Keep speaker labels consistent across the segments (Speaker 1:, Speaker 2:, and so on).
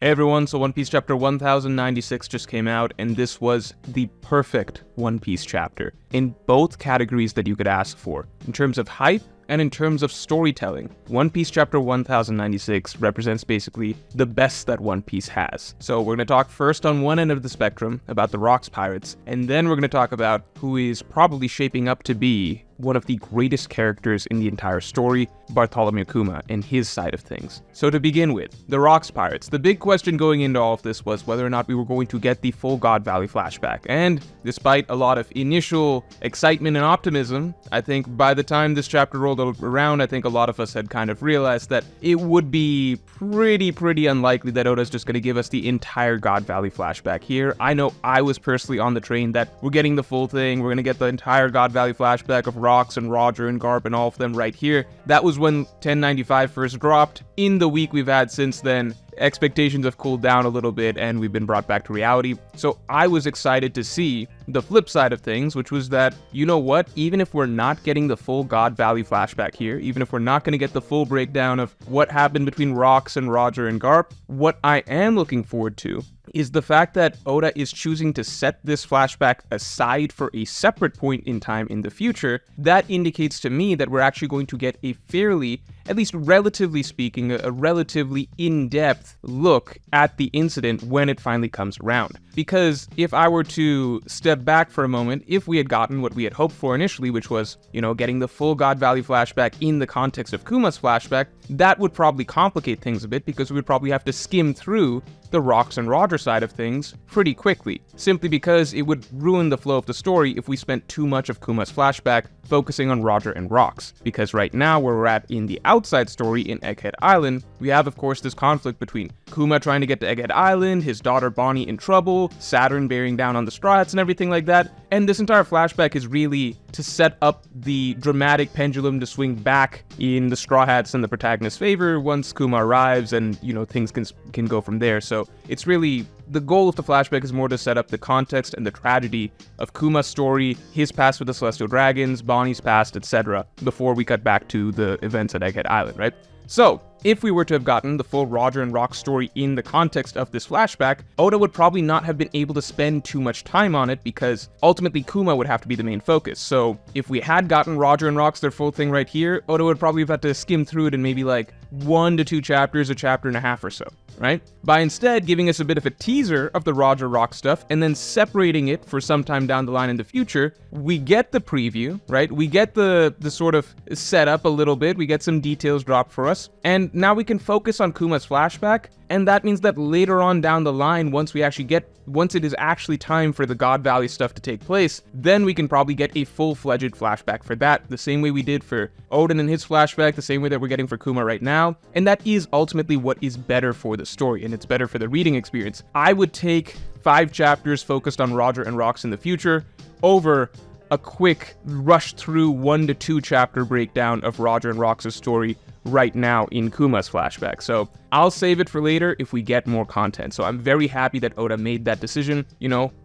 Speaker 1: Hey everyone, so One Piece chapter 1096 just came out, and this was the perfect One Piece chapter in both categories that you could ask for, in terms of hype and in terms of storytelling. One Piece chapter 1096 represents basically the best that One Piece has. So we're going to talk first on one end of the spectrum about the Rocks Pirates, and then we're going to talk about who is probably shaping up to be one of the greatest characters in the entire story, Bartholomew Kuma, and his side of things. So to begin with, the Rocks Pirates. The big question going into all of this was whether or not we were going to get the full God Valley flashback. And despite a lot of initial excitement and optimism, I think by the time this chapter rolled around, I think a lot of us had kind of realized that it would be pretty unlikely that Oda's just going to give us the entire God Valley flashback here. I know I was personally on the train that we're getting the full thing, we're going to get the entire God Valley flashback of Rocks and Roger and Garp and all of them right here. That was when 1095 first dropped. In the week we've had since then, expectations have cooled down a little bit and we've been brought back to reality. So I was excited to see the flip side of things, which was that, you know what, even if we're not getting the full God Valley flashback here, even if we're not going to get the full breakdown of what happened between Rocks and Roger and Garp, what I am looking forward to is the fact that Oda is choosing to set this flashback aside for a separate point in time in the future. That indicates to me that we're actually going to get a fairly, at least relatively speaking, a relatively in-depth look at the incident when it finally comes around. Because if I were to step back for a moment, if we had gotten what we had hoped for initially, which was, getting the full God Valley flashback in the context of Kuma's flashback, that would probably complicate things a bit because we would probably have to skim through the Rocks and Roger side of things pretty quickly, simply because it would ruin the flow of the story if we spent too much of Kuma's flashback focusing on Roger and Rocks. Because right now, where we're at in the outside story in Egghead Island, we have, of course, this conflict between Kuma trying to get to Egghead Island, his daughter Bonnie in trouble, Saturn bearing down on the Straw Hats and everything like that. And this entire flashback is really to set up the dramatic pendulum to swing back in the Straw Hats and the protagonist's favor once Kuma arrives, and, things can go from there. So it's really, the goal of the flashback is more to set up the context and the tragedy of Kuma's story, his past with the Celestial Dragons, Bonnie's past, etc., before we cut back to the events at Egghead Island, right? So, if we were to have gotten the full Roger and Rocks story in the context of this flashback, Oda would probably not have been able to spend too much time on it because ultimately Kuma would have to be the main focus. So if we had gotten Roger and Rocks their full thing right here, Oda would probably have had to skim through it in maybe like 1 to 2 chapters, a chapter and a half or so, right? By instead giving us a bit of a teaser of the Roger Rock stuff and then separating it for some time down the line in the future, we get the preview, right? We get the sort of setup a little bit, we get some details dropped for us, and now we can focus on Kuma's flashback, and that means that later on down the line, once it is actually time for the God Valley stuff to take place, then we can probably get a full-fledged flashback for that, the same way we did for Oden and his flashback, the same way that we're getting for Kuma right now, and that is ultimately what is better for the story, and it's better for the reading experience. I would take 5 chapters focused on Roger and Rocks in the future over a quick rush through 1 to 2 chapter breakdown of Roger and Rocks' story right now in Kuma's flashback. So I'll save it for later if we get more content. So I'm very happy that Oda made that decision.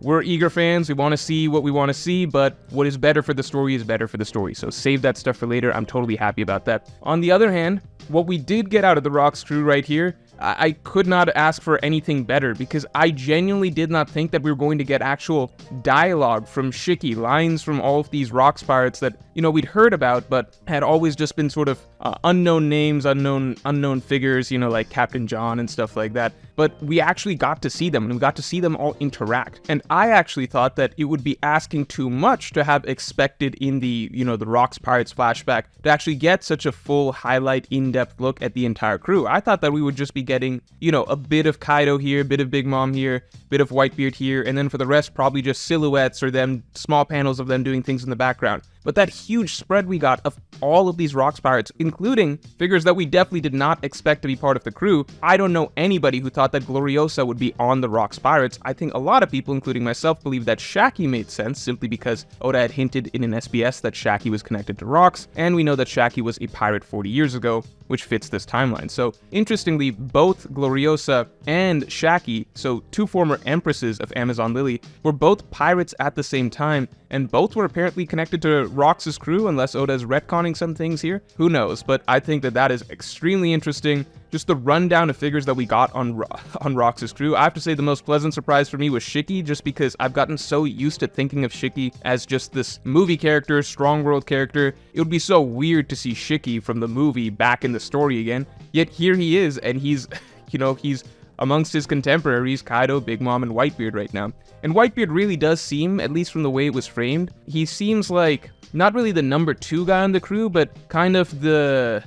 Speaker 1: We're eager fans, we want to see what we want to see, but what is better for the story is better for the story. So save that stuff for later. I'm totally happy about that. On the other hand, what we did get out of the Rocks crew right here, I could not ask for anything better, because I genuinely did not think that we were going to get actual dialogue from Shiki, lines from all of these Rocks pirates that, we'd heard about, but had always just been sort of unknown names, unknown figures, like Captain John and stuff like that. But we actually got to see them, and we got to see them all interact. And I actually thought that it would be asking too much to have expected in the, the Rocks Pirates flashback to actually get such a full highlight, in-depth look at the entire crew. I thought that we would just be getting, a bit of Kaido here, a bit of Big Mom here, a bit of Whitebeard here, and then for the rest, probably just silhouettes or them, small panels of them doing things in the background. But that huge spread we got of all of these Rocks Pirates, including figures that we definitely did not expect to be part of the crew. I don't know anybody who thought that Gloriosa would be on the Rocks Pirates. I think a lot of people, including myself, believe that Shaki made sense simply because Oda had hinted in an SBS that Shaki was connected to Rocks, and we know that Shaki was a pirate 40 years ago, which fits this timeline. So interestingly, both Gloriosa and Shaki, so 2 former empresses of Amazon Lily, were both pirates at the same time, and both were apparently connected to Rox's crew, unless Oda is retconning some things here. Who knows? But I think that is extremely interesting. Just the rundown of figures that we got on Rox's crew. I have to say the most pleasant surprise for me was Shiki, just because I've gotten so used to thinking of Shiki as just this movie character, strong world character. It would be so weird to see Shiki from the movie back in the story again. Yet here he is, and he's, he's amongst his contemporaries, Kaido, Big Mom, and Whitebeard right now. And Whitebeard really does seem, at least from the way it was framed, he seems like not really the number 2 guy on the crew, but kind of the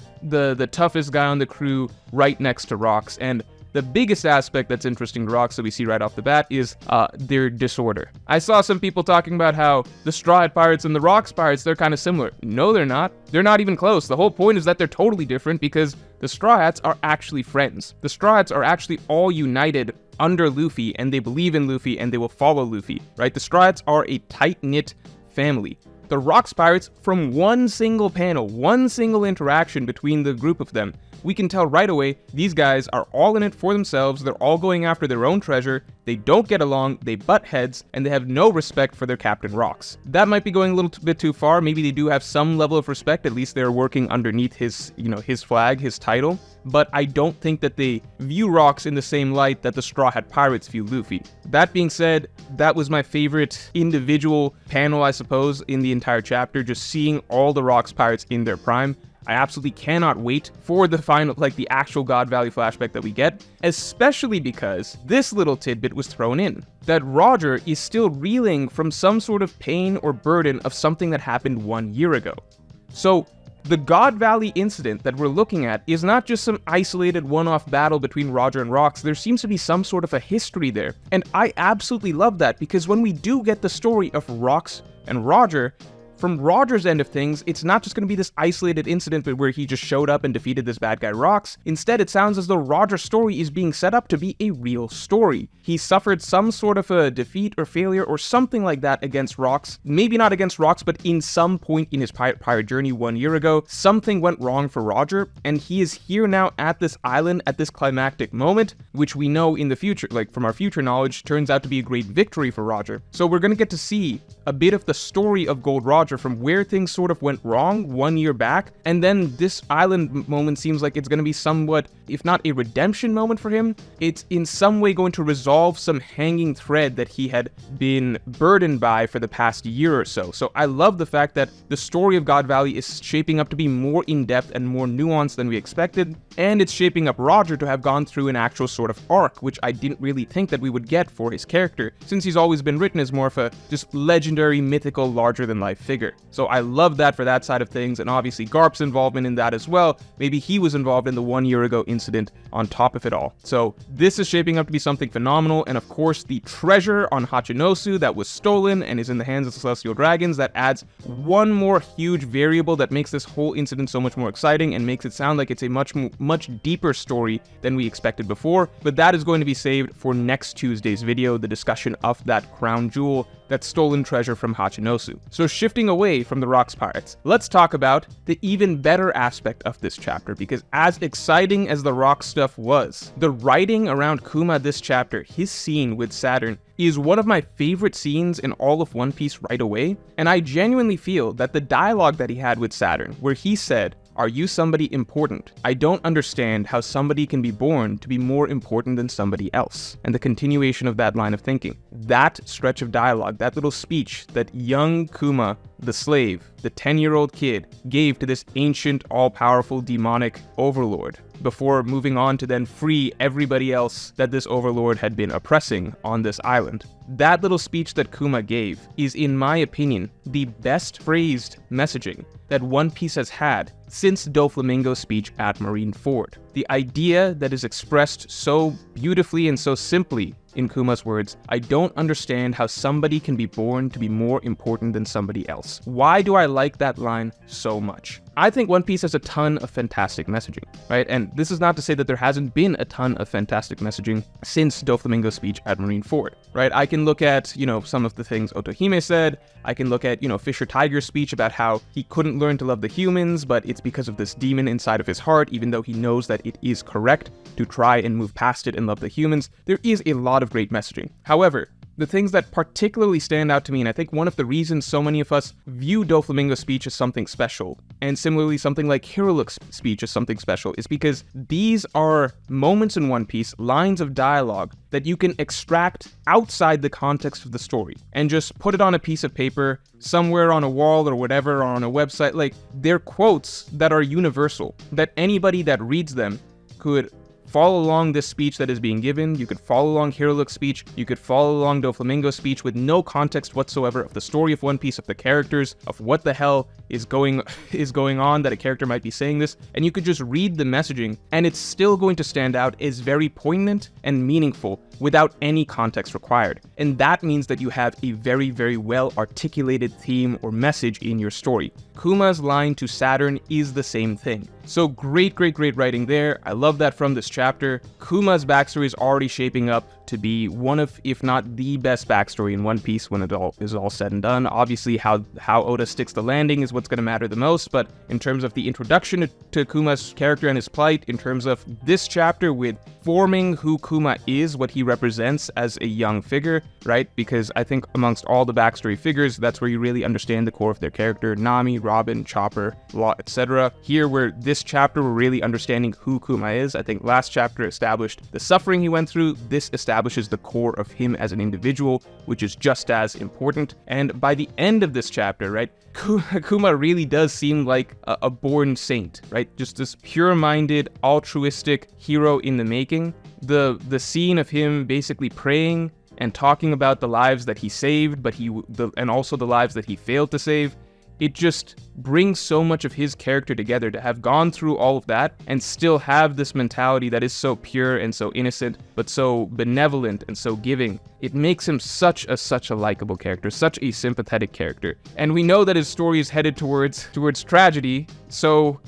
Speaker 1: toughest guy on the crew right next to Rox. And the biggest aspect that's interesting to Rox that we see right off the bat is their disorder. I saw some people talking about how the Straw Hat Pirates and the Rox Pirates, they're kind of similar. No, they're not. They're not even close. The whole point is that they're totally different because the Straw Hats are actually friends. The Straw Hats are actually all united under Luffy, and they believe in Luffy, and they will follow Luffy, right? The Straw Hats are a tight-knit family. The Rox Pirates, from one single panel, one single interaction between the group of them, we can tell right away these guys are all in it for themselves, they're all going after their own treasure, they don't get along, they butt heads, and they have no respect for their Captain Rox. That might be going a little bit too far. Maybe they do have some level of respect, at least they're working underneath his, his flag, his title, but I don't think that they view Rox in the same light that the Straw Hat Pirates view Luffy. That being said, that was my favorite individual panel, I suppose, in the entire chapter, just seeing all the Rox Pirates in their prime. I absolutely cannot wait for the final, the actual God Valley flashback that we get, especially because this little tidbit was thrown in, that Roger is still reeling from some sort of pain or burden of something that happened 1 year ago. So, the God Valley incident that we're looking at is not just some isolated one-off battle between Roger and Rox. There seems to be some sort of a history there, and I absolutely love that, because when we do get the story of Rox and Roger, from Roger's end of things, it's not just going to be this isolated incident where he just showed up and defeated this bad guy Rox. Instead, it sounds as though Roger's story is being set up to be a real story. He suffered some sort of a defeat or failure or something like that against Rox. Maybe not against Rox, but in some point in his pirate journey 1 year ago, something went wrong for Roger, and he is here now at this island at this climactic moment, which we know in the future, from our future knowledge, turns out to be a great victory for Roger. So we're going to get to see a bit of the story of Gold Roger from where things sort of went wrong 1 year back, and then this island moment seems like it's going to be somewhat, if not a redemption moment for him, it's in some way going to resolve some hanging thread that he had been burdened by for the past year or so. So I love the fact that the story of God Valley is shaping up to be more in-depth and more nuanced than we expected, and it's shaping up Roger to have gone through an actual sort of arc, which I didn't really think that we would get for his character, since he's always been written as more of a just legendary, mythical, larger-than-life figure. So I love that for that side of things, and obviously Garp's involvement in that as well. Maybe he was involved in the 1 year ago incident on top of it all. So this is shaping up to be something phenomenal, and of course the treasure on Hachinosu that was stolen and is in the hands of the Celestial Dragons, that adds one more huge variable that makes this whole incident so much more exciting and makes it sound like it's a much deeper story than we expected before. But that is going to be saved for next Tuesday's video, the discussion of that crown jewel, that stolen treasure from Hachinosu. So shifting away from the Rox Pirates, let's talk about the even better aspect of this chapter, because as exciting as the Rox stuff was, the writing around Kuma this chapter, his scene with Saturn, is one of my favorite scenes in all of One Piece right away, and I genuinely feel that the dialogue that he had with Saturn, where he said, "Are you somebody important? I don't understand how somebody can be born to be more important than somebody else." And the continuation of that line of thinking. That stretch of dialogue, that little speech that young Kuma, the slave, the 10-year-old kid, gave to this ancient, all-powerful, demonic overlord, before moving on to then free everybody else that this overlord had been oppressing on this island. That little speech that Kuma gave is, in my opinion, the best phrased messaging that One Piece has had since Doflamingo's speech at Marineford. The idea that is expressed so beautifully and so simply in Kuma's words, "I don't understand how somebody can be born to be more important than somebody else." Why do I like that line so much? I think One Piece has a ton of fantastic messaging, right? And this is not to say that there hasn't been a ton of fantastic messaging since Doflamingo's speech at Marineford, right? I can look at, some of the things Otohime said. I can look at, Fisher Tiger's speech about how he couldn't learn to love the humans, but it's because of this demon inside of his heart, even though he knows that it is correct to try and move past it and love the humans. There is a lot of great messaging. However, the things that particularly stand out to me, and I think one of the reasons so many of us view Doflamingo's speech as something special, and similarly something like Hiriluk's speech as something special, is because these are moments in One Piece, lines of dialogue that you can extract outside the context of the story and just put it on a piece of paper somewhere on a wall or whatever, or on a website. Like, they're quotes that are universal, that anybody that reads them could follow along this speech that is being given. You could follow along Hiriluk's speech, you could follow along Doflamingo's speech with no context whatsoever of the story of One Piece, of the characters, of what the hell is going on that a character might be saying this, and you could just read the messaging, and it's still going to stand out as very poignant and meaningful without any context required. And that means that you have a very, very well articulated theme or message in your story. Kuma's line to Saturn is the same thing. So great writing there. I love that from this chapter. Kuma's backstory is already shaping up to be one of, if not the best backstory in One Piece when it all is all said and done. Obviously, how Oda sticks the landing is what's going to matter the most, but in terms of the introduction to Kuma's character and his plight, in terms of this chapter with forming who Kuma is, what he represents as a young figure, right? Because I think amongst all the backstory figures, that's where you really understand the core of their character. Nami, Robin, Chopper, Law, etc. Here, where this chapter, we're really understanding who Kuma is. I think last chapter established the suffering he went through. This establishes the core of him as an individual, which is just as important. And by the end of this chapter, right, Kuma really does seem like a born saint, right? Just this pure-minded, altruistic hero in the making. The scene of him basically praying and talking about the lives that he saved, and also the lives that he failed to save. It just brings so much of his character together to have gone through all of that and still have this mentality that is so pure and so innocent, but so benevolent and so giving. It makes him such a likable character, such a sympathetic character. And we know that his story is headed towards tragedy, so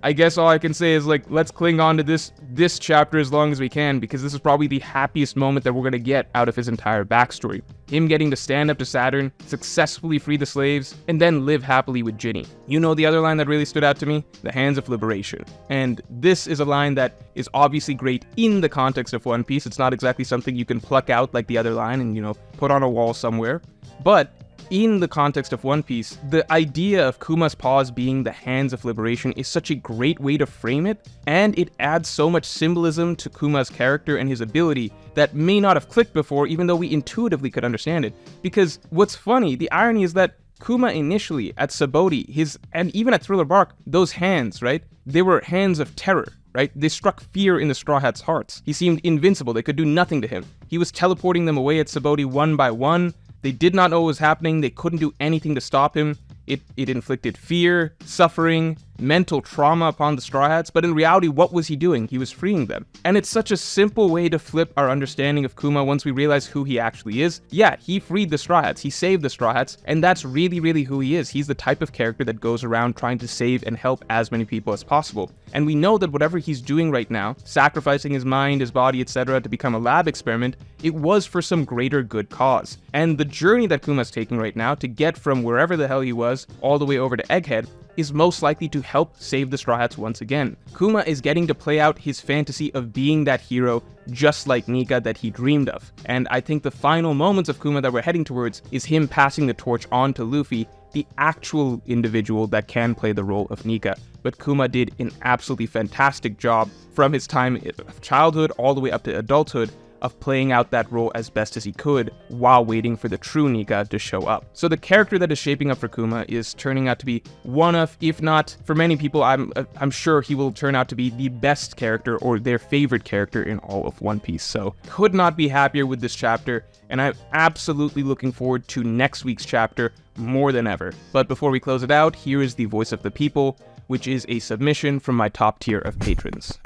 Speaker 1: I guess all I can say is, like, let's cling on to this chapter as long as we can, because this is probably the happiest moment that we're going to get out of his entire backstory. Him getting to stand up to Saturn, successfully free the slaves, and then live happily with Ginny. You know the other line that really stood out to me? The Hands of Liberation. And this is a line that is obviously great in the context of One Piece. It's not exactly something you can pluck out like the other line and, put on a wall somewhere. But in the context of One Piece, the idea of Kuma's paws being the hands of liberation is such a great way to frame it, and it adds so much symbolism to Kuma's character and his ability that may not have clicked before, even though we intuitively could understand it. Because what's funny, the irony is that Kuma initially at Sabaody, and even at Thriller Bark, those hands, right? They were hands of terror, right? They struck fear in the Straw Hats' hearts. He seemed invincible. They could do nothing to him. He was teleporting them away at Sabaody one by one. They did not know what was happening. They couldn't do anything to stop him. It inflicted fear, suffering, mental trauma upon the Straw Hats, but in reality, what was he doing? He was freeing them. And it's such a simple way to flip our understanding of Kuma once we realize who he actually is. Yeah, he freed the Straw Hats, he saved the Straw Hats, and that's really, really who he is. He's the type of character that goes around trying to save and help as many people as possible. And we know that whatever he's doing right now, sacrificing his mind, his body, etc. to become a lab experiment, it was for some greater good cause. And the journey that Kuma's taking right now to get from wherever the hell he was all the way over to Egghead is most likely to help save the Straw Hats once again. Kuma is getting to play out his fantasy of being that hero just like Nika that he dreamed of. And I think the final moments of Kuma that we're heading towards is him passing the torch on to Luffy, the actual individual that can play the role of Nika. But Kuma did an absolutely fantastic job from his time of childhood all the way up to adulthood of playing out that role as best as he could while waiting for the true Nika to show up. So the character that is shaping up for Kuma is turning out to be one of, if not, for many people, I'm sure he will turn out to be the best character or their favorite character in all of One Piece. So could not be happier with this chapter, and I'm absolutely looking forward to next week's chapter more than ever. But before we close it out, here is the Voice of the People, which is a submission from my top tier of patrons.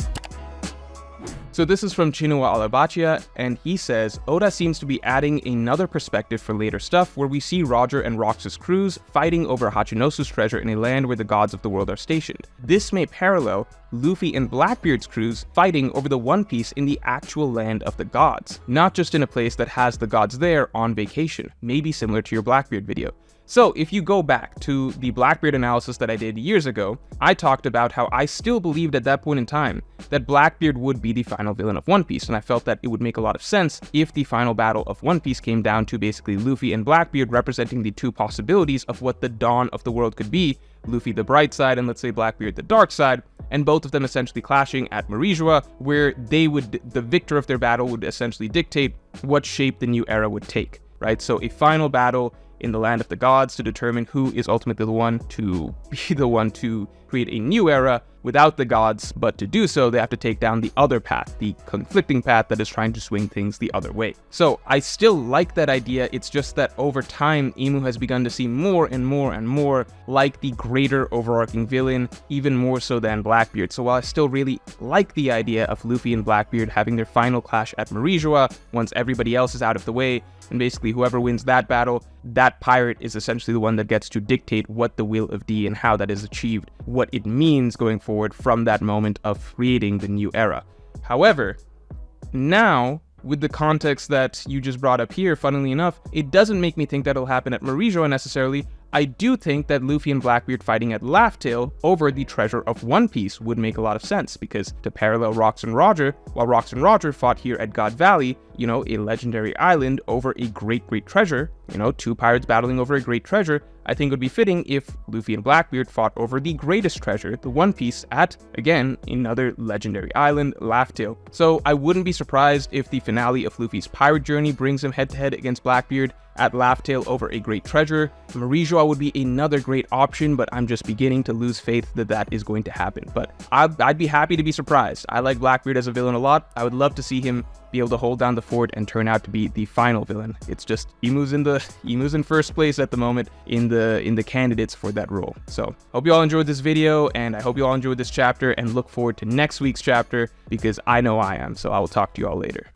Speaker 1: So this is from Chinua Alabachia, and he says, Oda seems to be adding another perspective for later stuff where we see Roger and Roxas' crews fighting over Hachinosu's treasure in a land where the gods of the world are stationed. This may parallel Luffy and Blackbeard's crews fighting over the One Piece in the actual land of the gods, not just in a place that has the gods there on vacation, maybe similar to your Blackbeard video. So if you go back to the Blackbeard analysis that I did years ago, I talked about how I still believed at that point in time that Blackbeard would be the final villain of One Piece, and I felt that it would make a lot of sense if the final battle of One Piece came down to basically Luffy and Blackbeard representing the two possibilities of what the dawn of the world could be, Luffy the bright side and let's say Blackbeard the dark side, and both of them essentially clashing at Marijua, where the victor of their battle would essentially dictate what shape the new era would take, right? So a final battle in the land of the gods to determine who is ultimately the one to be the one to create a new era without the gods, but to do so, they have to take down the other path, the conflicting path that is trying to swing things the other way. So I still like that idea, it's just that over time, Imu has begun to seem more and more and more like the greater overarching villain, even more so than Blackbeard. So while I still really like the idea of Luffy and Blackbeard having their final clash at Marijua, once everybody else is out of the way, and basically whoever wins that battle, that pirate is essentially the one that gets to dictate what the will of D and how that is achieved, what it means going forward from that moment of creating the new era. However, now, with the context that you just brought up here, funnily enough, it doesn't make me think that it'll happen at Marijua necessarily. I do think that Luffy and Blackbeard fighting at Laugh Tale over the treasure of One Piece would make a lot of sense, because to parallel Rox and Roger, while Rox and Roger fought here at God Valley, a legendary island over a great treasure, two pirates battling over a great treasure, I think it would be fitting if Luffy and Blackbeard fought over the greatest treasure, the One Piece, at, again, another legendary island, Laugh Tale. So I wouldn't be surprised if the finale of Luffy's pirate journey brings him head-to-head against Blackbeard at Laugh Tale over a great treasure. Marijua would be another great option, but I'm just beginning to lose faith that that is going to happen. But I'd be happy to be surprised. I like Blackbeard as a villain a lot. I would love to see him be able to hold down the fort and turn out to be the final villain. It's just Imu's in first place at the moment in the candidates for that role. So hope you all enjoyed this video, and I hope you all enjoyed this chapter, and look forward to next week's chapter, because I know I am. So I will talk to you all later.